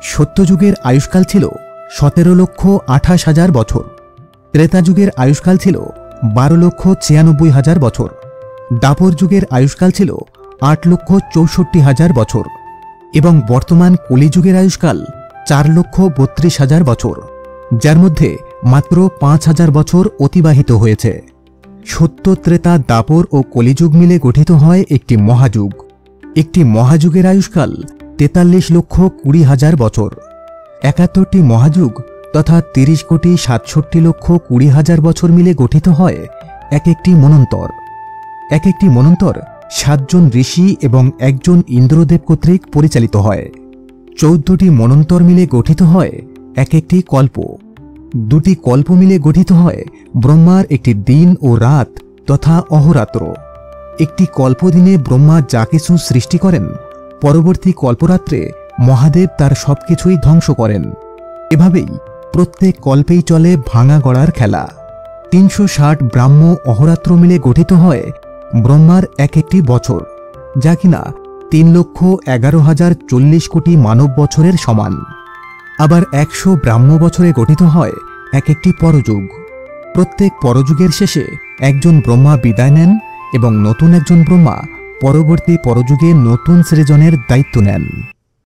সত্যযুগের আয়ুষ্কাল ছিল 17,28,000 বছর। ত্রেতা যুগের আয়ুষ্কাল ছিল 12,96,000 বছর। দাপর যুগের আয়ুষ্কাল ছিল 8,64,000 বছর এবং বর্তমান কলিযুগের আয়ুষ্কাল 4,32,000 বছর, যার মধ্যে মাত্র 5,000 বছর অতিবাহিত হয়েছে। সত্য, ত্রেতা, দাপর ও কলিযুগ মিলে গঠিত হয় একটি মহাযুগ। একটি মহাযুগের আয়ুষ্কাল 43,20,000 বছর। 71টি মহাযুগ তথা 30,67,20,000 বছর মিলে গঠিত হয় এক একটি মন্বন্তর। এক একটি মন্বন্তর 7 জন ঋষি এবং 1 জন ইন্দ্রদেব কর্তৃক পরিচালিত হয়। 14টি মন্বন্তর মিলে গঠিত হয় এক একটি কল্প। 2টি কল্প মিলে গঠিত হয় ব্রহ্মার একটি দিন ও রাত তথা অহোরাত্র। একটি কল্পদিনে ব্রহ্মা যা কিছু সৃষ্টি করেন, পরবর্তী কল্পরাত্রে মহাদেব তার সবকিছুই ধ্বংস করেন। এভাবেই প্রত্যেক কল্পেই চলে ভাঙা গড়ার খেলা। 360 ব্রাহ্ম অহোরাত্র মিলে গঠিত হয় ব্রহ্মার এক একটি বছর, যা কিনা 3,11,040 কোটি মানব বছরের সমান। আবার 100 ব্রাহ্ম বছরে গঠিত হয় এক একটি পরযুগ। প্রত্যেক পরযুগের শেষে একজন ব্রহ্মা বিদায় নেন এবং নতুন একজন ব্রহ্মা পরবর্তী পরযুগে নতুন সৃজনের দায়িত্ব নেন।